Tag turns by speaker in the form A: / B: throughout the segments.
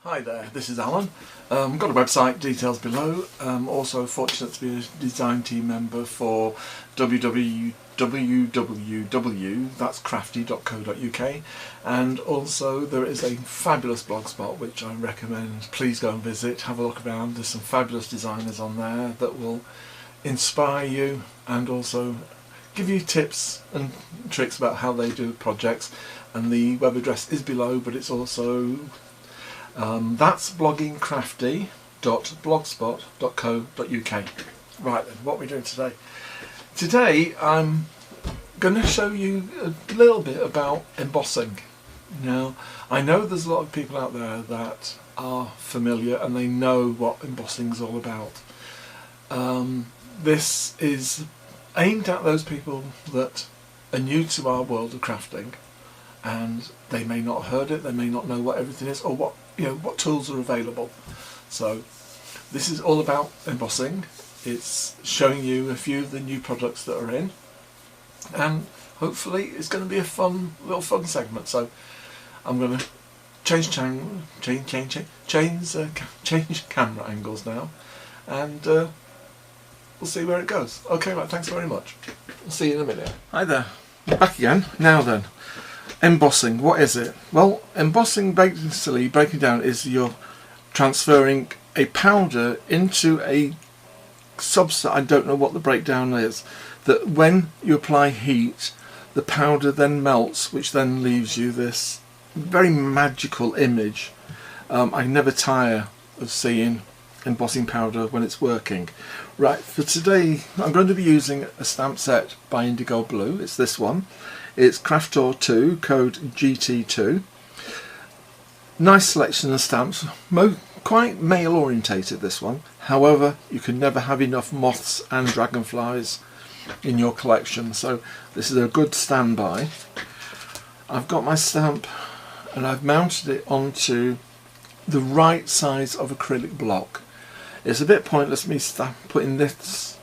A: Hi there, this is Alan. Got a website, details below. Also fortunate to be a design team member for www.thatscrafty.co.uk, and also there is a fabulous blog spot which I recommend. Please go and visit, have a look around. There's some fabulous designers on there that will inspire you and also give you tips and tricks about how they do projects. And the web address is below, but it's also that's bloggingcrafty.blogspot.co.uk. Right then, what are we doing today? Today I'm going to show you a little bit about embossing. Now, I know there's a lot of people out there that are familiar and they know what embossing is all about. This is aimed at those people that are new to our world of crafting, and they may not have heard it, they may not know what everything is or what tools are available. So this is all about embossing. It's showing you a few of the new products that are in, and hopefully it's going to be a little fun segment. So I'm going to change camera angles now, and we'll see where it goes. Okay, right, thanks very much. I'll see you in a minute. Hi there, back again. Now then, embossing, what is it? Well, embossing, basically breaking down, is you're transferring a powder into a substance. I don't know what the breakdown is. That when you apply heat, the powder then melts, which then leaves you this very magical image. I never tire of seeing embossing powder when it's working. Right, for today I'm going to be using a stamp set by Indigo Blue. It's this one. It's Craftor 2, code GT2. Nice selection of stamps, quite male orientated this one. However, you can never have enough moths and dragonflies in your collection, so this is a good standby. I've got my stamp and I've mounted it onto the right size of acrylic block. It's a bit pointless me putting this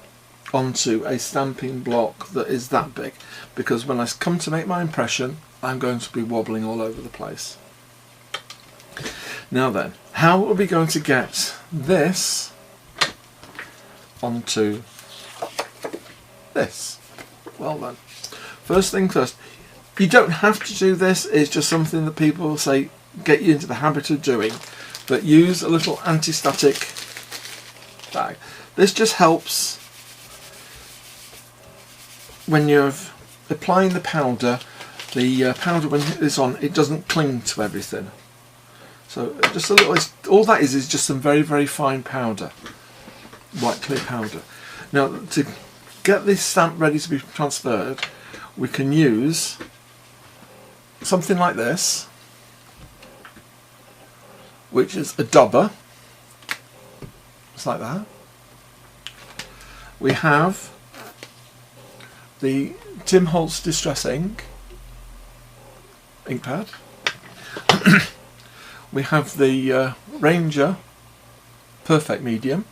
A: onto a stamping block that is that big, because when I come to make my impression I'm going to be wobbling all over the place. Now then, how are we going to get this onto this? Well then, first thing first, you don't have to do this. It's just something that people will say get you into the habit of doing, but use a little anti-static bag. This just helps when you're applying the powder. The powder, when it is on, it doesn't cling to everything. So just a little, all that is just some very, very fine powder, white clear powder. Now, to get this stamp ready to be transferred, we can use something like this, which is a dauber. It's like that. We have the Tim Holtz Distress ink pad. We have the Ranger Perfect Medium.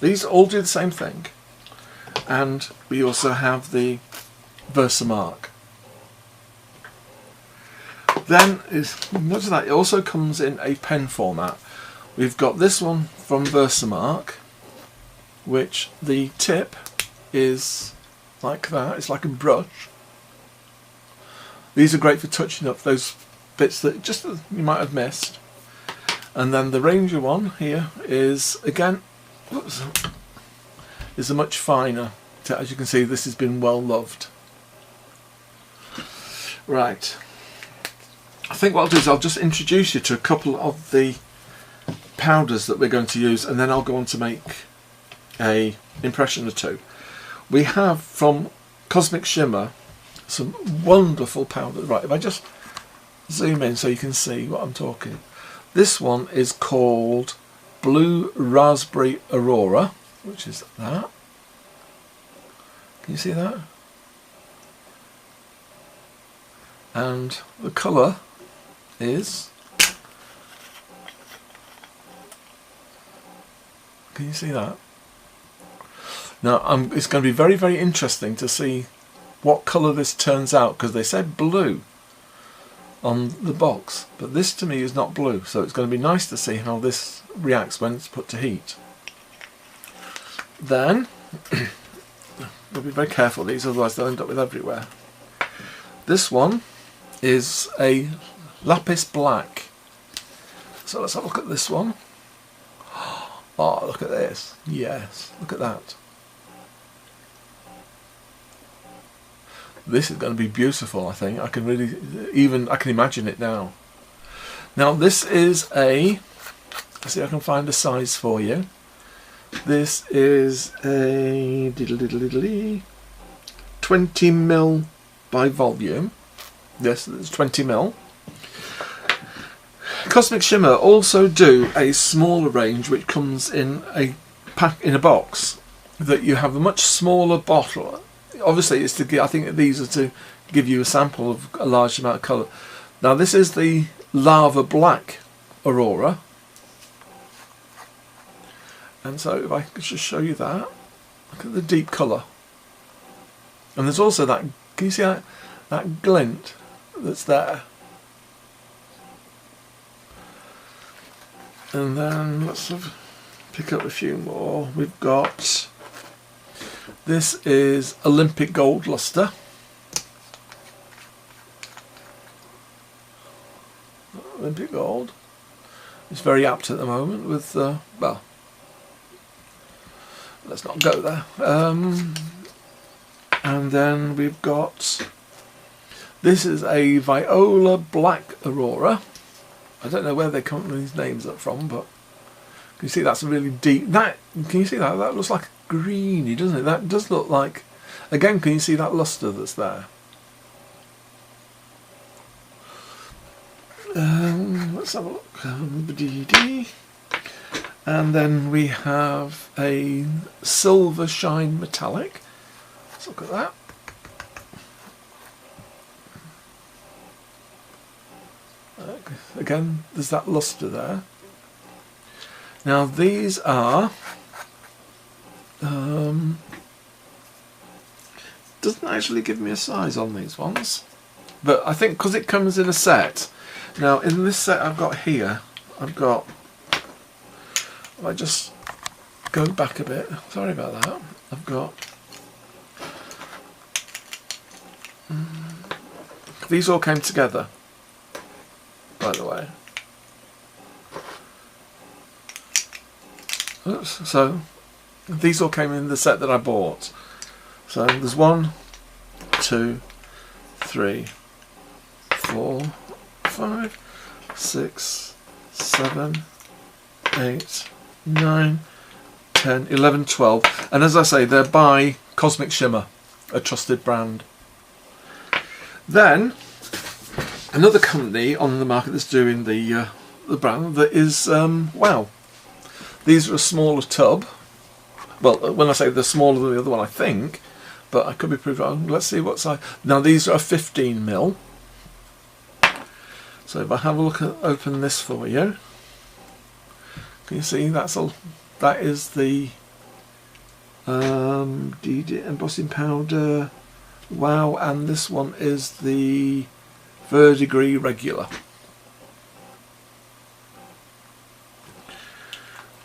A: These all do the same thing. And we also have the VersaMark. Then, notice that it also comes in a pen format. We've got this one from VersaMark, which the tip is like that. It's like a brush. These are great for touching up those bits that just you might have missed. And then the Ranger one here is, again, is a much finer. As you can see, this has been well loved. Right. I think what I'll do is I'll just introduce you to a couple of the powders that we're going to use, and then I'll go on to make a impression or two. We have from Cosmic Shimmer some wonderful powder. Right, if I just zoom in so you can see what I'm talking. This one is called Blue Raspberry Aurora, which is that. Can you see that? And the colour is, can you see that? Now it's going to be very, very interesting to see what colour this turns out, because they said blue. on the box, but this to me is not blue, so it's going to be nice to see how this reacts when it's put to heat. Then we'll be very careful with these, otherwise they'll end up with everywhere. This one is a lapis black, so let's have a look at this one. Oh, look at this. Yes, look at that. This is going to be beautiful, I think. I can really, I can imagine it now. Now this is a, let's see if I can find a size for you. This is a 20mm by volume. Yes, it's 20mm. Cosmic Shimmer also do a smaller range which comes in a pack, in a box, that you have a much smaller bottle. Obviously it's to, I think these are to give you a sample of a large amount of colour. Now this is the Lava Black Aurora, and so if I could just show you that, look at the deep colour, and there's also that, can you see that glint that's there? And then let's pick up a few more. We've got, this is Olympic Gold Luster. Olympic Gold. It's very apt at the moment with, well, let's not go there. And then we've got, this is a Viola Black Aurora. I don't know where they come these names up from, but can you see that's a really deep, that, can you see that? That looks like greeny, doesn't it? That does look like, again, can you see that luster that's there? Let's have a look. And then we have a Silver Shine Metallic. Let's look at that. Again, there's that luster there. Now these are, doesn't actually give me a size on these ones, but I think because it comes in a set. Now in this set I've got here, I've got, if I just go back a bit, sorry about that, I've got, these all came together, by the way. Oops, so these all came in the set that I bought. So there's 1, 2, 3, 4, 5, 6, 7, 8, 9, 10, 11, 12. And as I say, they're by Cosmic Shimmer, a trusted brand. Then another company on the market that's doing the brand that is Wow. These are a smaller tub. Well, when I say they're smaller than the other one, I think, but I could be proved wrong. Let's see what size. Now these are 15mm. So if I have a look at, open this for you, can you see that's all? That is the embossing powder. Wow, and this one is the Verdigris regular.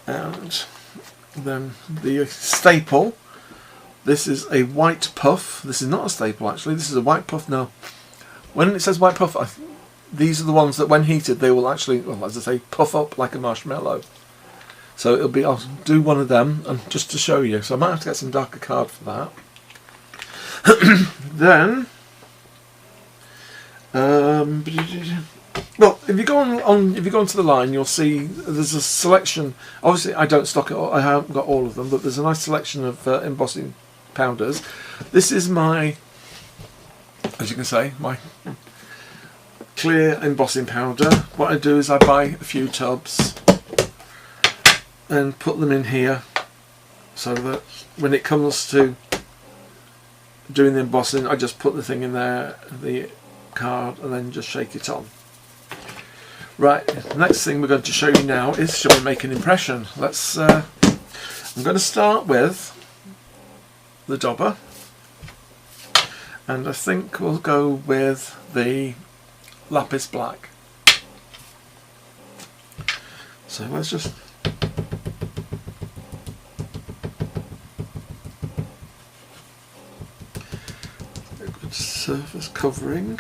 A: And then the staple, this is a white puff. This is not a staple actually, this is a white puff. Now when it says white puff, these are the ones that when heated they will actually, well, as I say, puff up like a marshmallow. So it'll be, I'll do one of them and just to show you, so I might have to get some darker card for that. Then well, if you go if you go onto the line, you'll see there's a selection. Obviously, I don't stock it all, I haven't got all of them, but there's a nice selection of embossing powders. This is my, as you can say, my clear embossing powder. What I do is I buy a few tubs and put them in here, so that when it comes to doing the embossing, I just put the thing in there, the card, and then just shake it on. Right, the next thing we're going to show you now is, shall we make an impression? Let's, I'm going to start with the dauber, and I think we'll go with the lapis black. So let's just a good surface covering.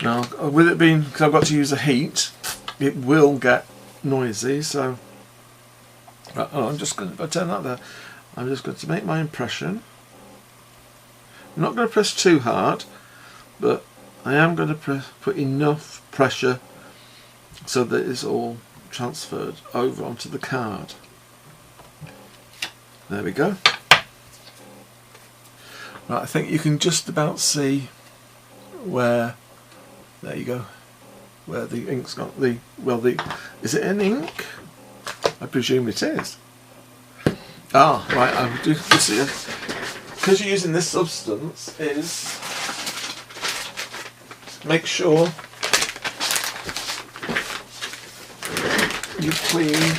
A: Now, with it being, because I've got to use a heat, it will get noisy, so I'm just going to, if I turn that there, I'm just going to make my impression. I'm not going to press too hard, but I am going to put enough pressure so that it's all transferred over onto the card. There we go. Right, I think you can just about see where, there you go, where the ink's got the, well, is it an ink? I presume it is. Ah, right, I do see it. Because you're using this substance, is make sure you clean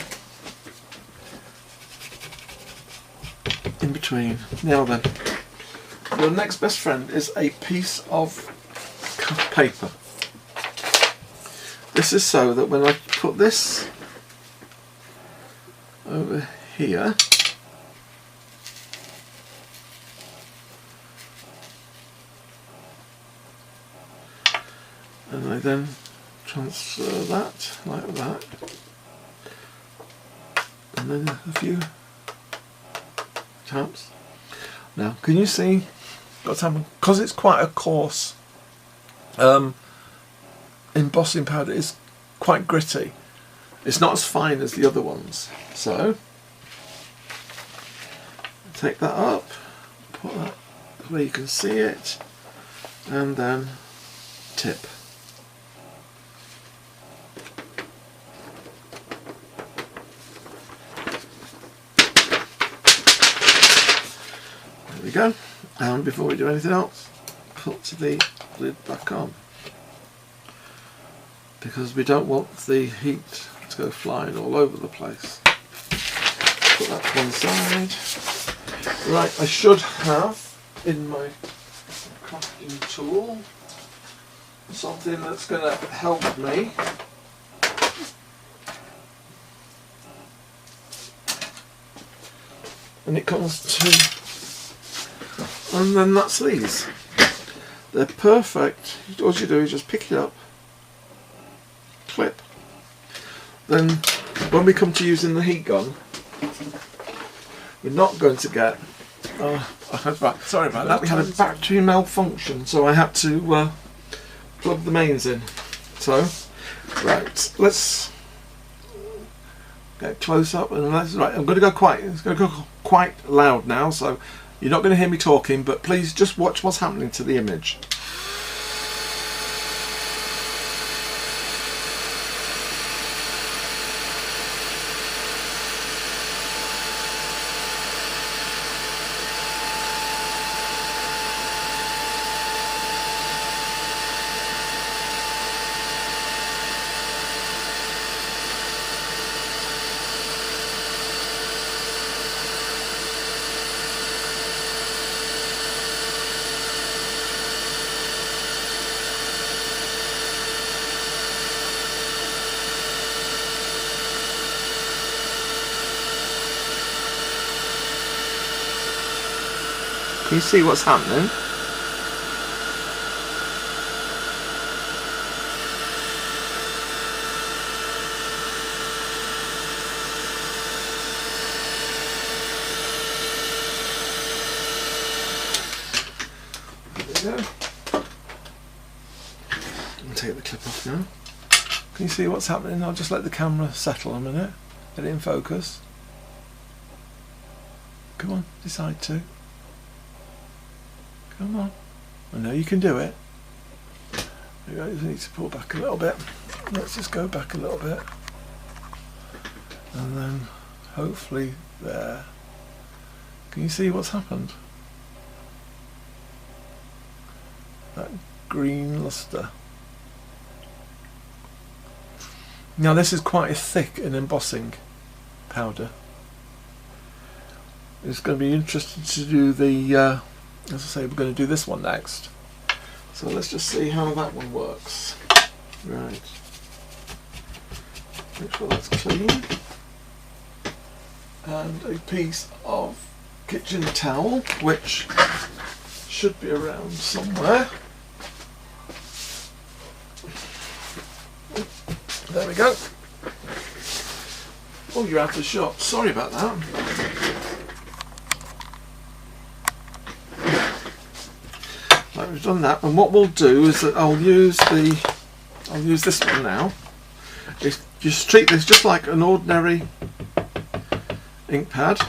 A: in between. Now then, your next best friend is a piece of paper. This is so that when I put this over here, and I then transfer that like that, and then a few taps. Now, can you see? Got to, because it's quite a coarse embossing powder, is quite gritty. It's not as fine as the other ones. So take that up, put that where you can see it, and then tip. There we go. And before we do anything else, put the lid back on, because we don't want the heat to go flying all over the place. Put that to one side. Right, I should have in my crafting tool something that's going to help me. And it comes to, and then that's these. They're perfect. All you do is just pick it up, clip. Then when we come to using the heat gun, we're not going to get, sorry about that, we had a battery malfunction, so I had to plug the mains in. So, right, let's get close up, and let's, right, I'm going to go quite loud now, so you're not going to hear me talking, but please just watch what's happening to the image. Can you see what's happening? There we go. I'll take the clip off now. Can you see what's happening? I'll just let the camera settle a minute. Get it in focus. Come on, decide to. Come on. I know you can do it. We need to pull back a little bit. Let's just go back a little bit. And then hopefully there. Can you see what's happened? That green luster. Now this is quite a thick and embossing powder. It's going to be interesting to do the as I say, we're going to do this one next. So let's just see how that one works. Right. Make sure that's clean. And a piece of kitchen towel, which should be around somewhere. There we go. Oh, you're out of shot. Sorry about that. Right, we've done that, and what we'll do is that I'll use this one now. Just treat this just like an ordinary ink pad.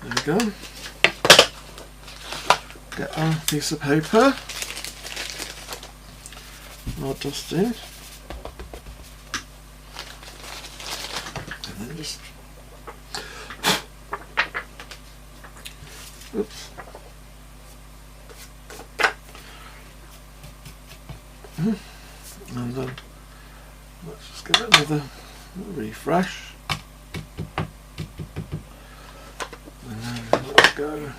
A: There we go. Get our piece of paper. More dusting. And then just... Oops. And then let's just give it another refresh. And then let's go.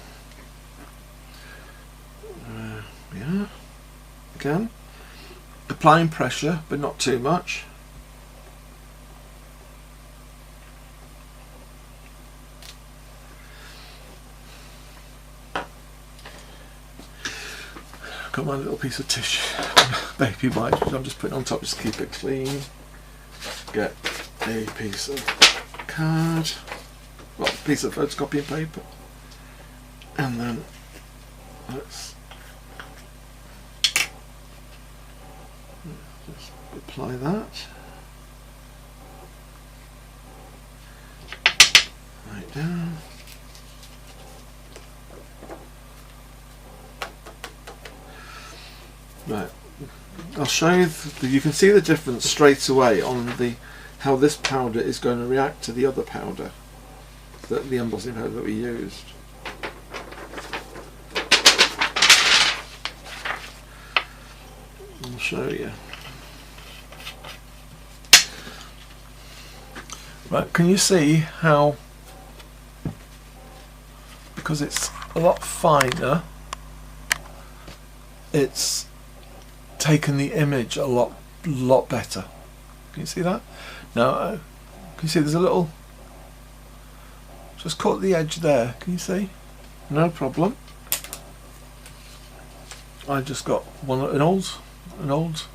A: Yeah. Again, applying pressure, but not too much. Got my little piece of tissue, baby wipes, which I'm just putting on top just to keep it clean. Get a piece of card, well, a piece of photocopying paper, and then let's just apply that. Right down. Right, I'll show you, you can see the difference straight away on how this powder is going to react to the other powder, the embossing powder that we used. I'll show you. Right, can you see how, because it's a lot finer, it's taken the image a lot better. Can you see that? Now, can you see there's a little, just caught the edge there, can you see? No problem. I just got an old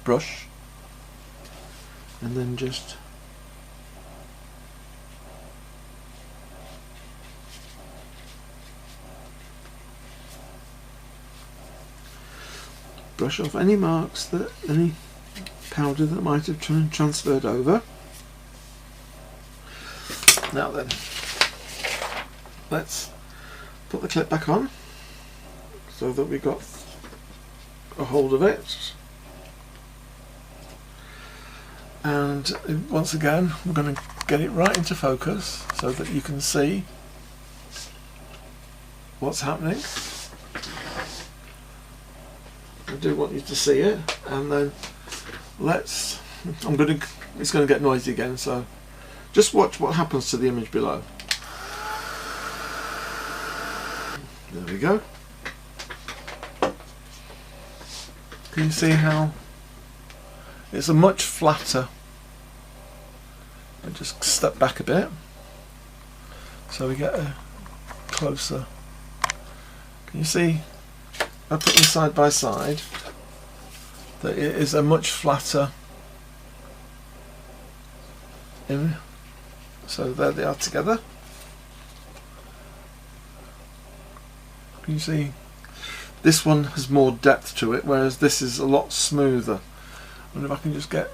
A: brush, and then just brush off any marks, any powder that might have transferred over. Now then, let's put the clip back on so that we got a hold of it. And once again, we're going to get it right into focus so that you can see what's happening. I do want you to see it, and then it's going to get noisy again, so just watch what happens to the image below. There we go. Can you see how it's a much flatter? I just step back a bit so we get a closer. Can you see? I put them side by side, that it is a much flatter image. So there they are together. Can you see? This one has more depth to it, whereas this is a lot smoother. I wonder if I can just get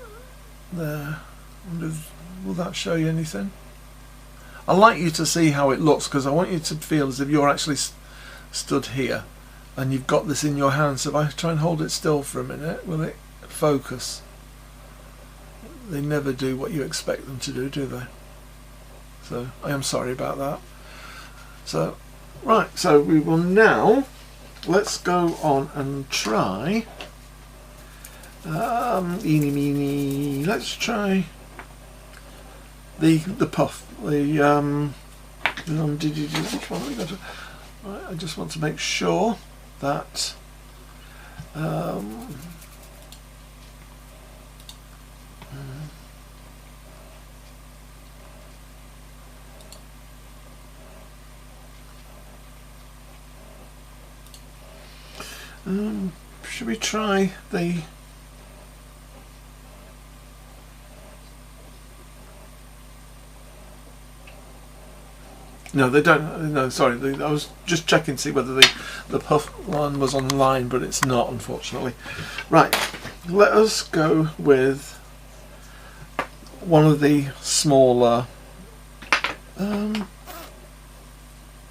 A: there. Will that show you anything? I like you to see how it looks, because I want you to feel as if you're actually stood here and you've got this in your hand. So if I try and hold it still for a minute, will it focus? They never do what you expect them to do they? So I am sorry about that. So right, so we will now, let's go on and try Eeny meeny. Let's try the puff. Which one are we going to? Right, I just want to make sure that should we try the no, they don't. No, sorry. I was just checking to see whether the puff one was online, but it's not, unfortunately. Right, let us go with one of the smaller.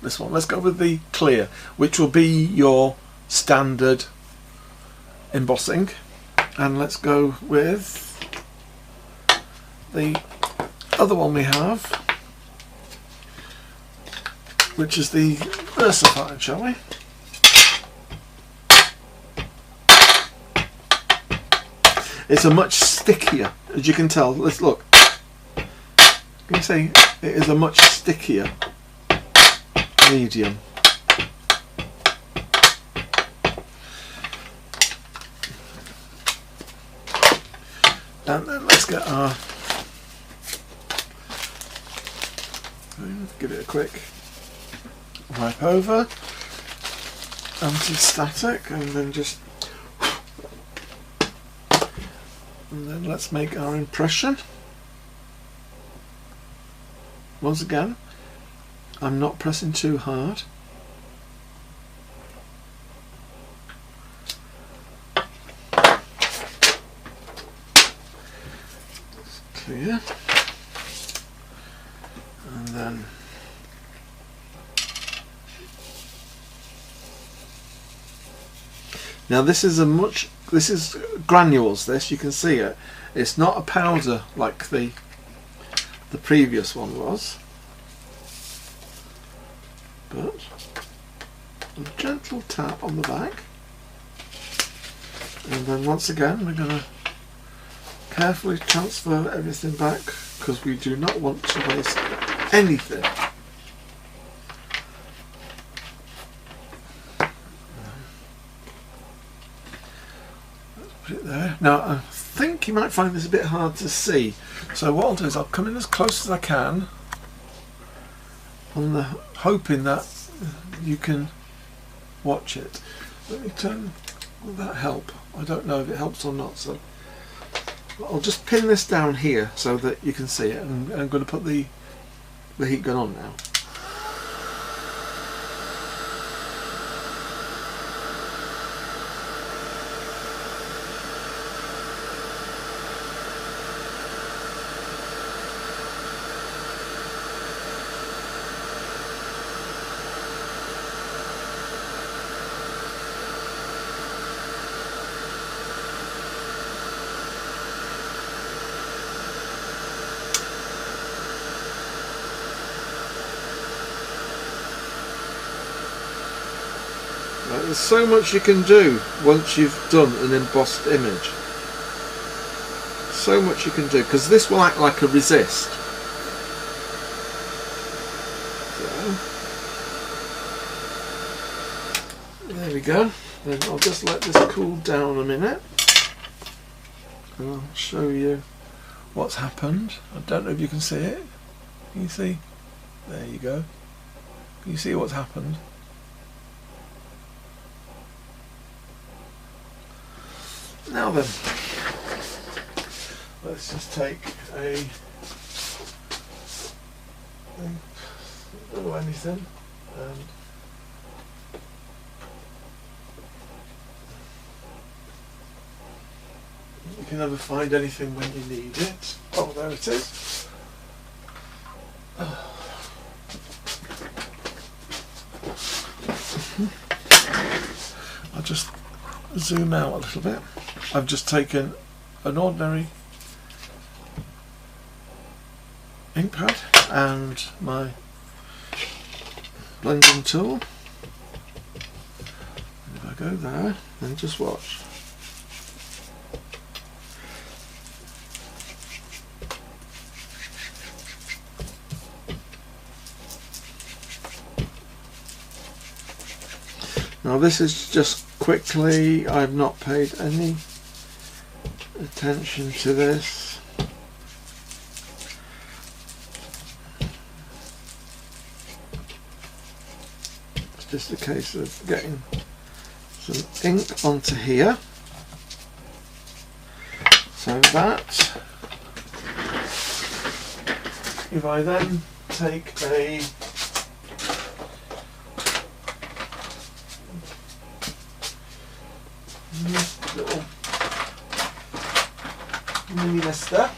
A: This one. Let's go with the clear, which will be your standard embossing, and let's go with the other one we have, which is the VersaMark, shall we? It's a much stickier, as you can tell. Let's look. Can you see? It is a much stickier medium. And then let's get our. Give it a quick wipe over, anti-static, and then just, and then let's make our impression. Once again, I'm not pressing too hard. It's clear, and then now this is granules. This, you can see it. It's not a powder like the previous one was, but a gentle tap on the back, and then once again we're going to carefully transfer everything back because we do not want to waste anything. Put it there. Now I think you might find this a bit hard to see, so what I'll do is I'll come in as close as I can, hoping that you can watch it. Let me turn. Will that help? I don't know if it helps or not, so I'll just pin this down here so that you can see it, and I'm going to put the heat gun on now. There's so much you can do once you've done an embossed image. So much you can do, because this will act like a resist. So, there we go. Then I'll just let this cool down a minute, and I'll show you what's happened. I don't know if you can see it. Can you see? There you go. Can you see what's happened? Now then, let's just take a or anything, and you can never find anything when you need it. Oh, there it is. I'll just zoom out a little bit. I've just taken an ordinary ink pad and my blending tool. And if I go there, then just watch. Now this is just quickly, I've not paid any attention to this. It's just a case of getting some ink onto here. So that, if I then take a little mini mister,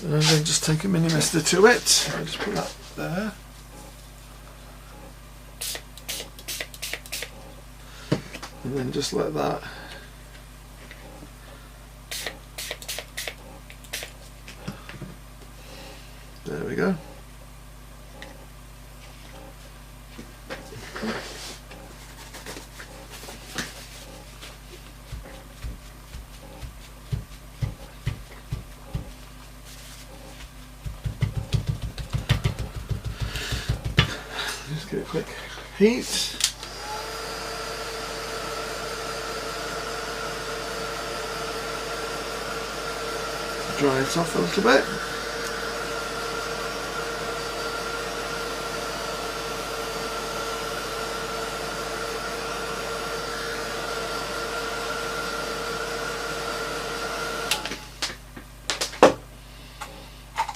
A: and then just take a mini mister to it, I'll just put that there. And then just like that. There we go. Just get a quick heat. Dry it off a little bit.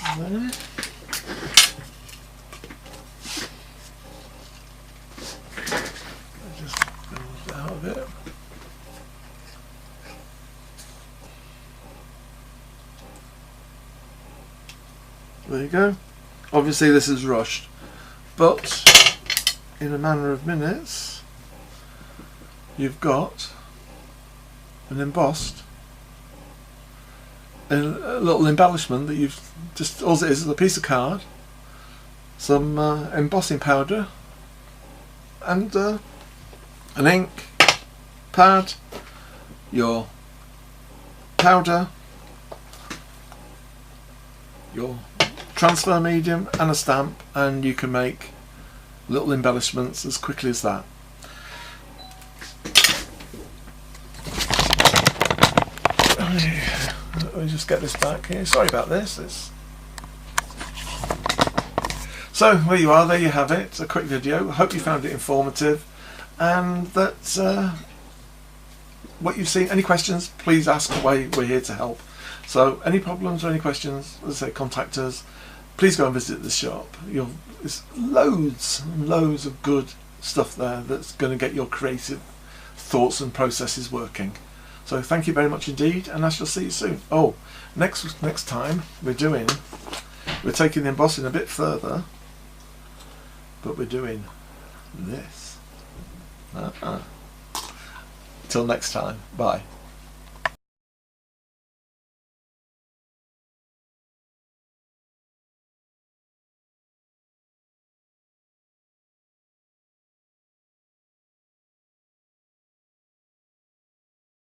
A: And then just build out of it. There you go. Obviously this is rushed, but in a matter of minutes you've got an embossed, a little embellishment that you've just, all it is a piece of card, some embossing powder and an ink pad, your powder, your transfer medium and a stamp, and you can make little embellishments as quickly as that. Let me just get this back here. Sorry about this. So there you are, there you have it, a quick video. I hope you found it informative, and that what you've seen. Any questions, please ask away, we're here to help. So any problems or any questions, as I say, contact us. Please go and visit the shop. There's loads and loads of good stuff there that's going to get your creative thoughts and processes working. So thank you very much indeed, and I shall see you soon. Oh, next time we're taking the embossing a bit further, but we're doing this. Till next time, bye.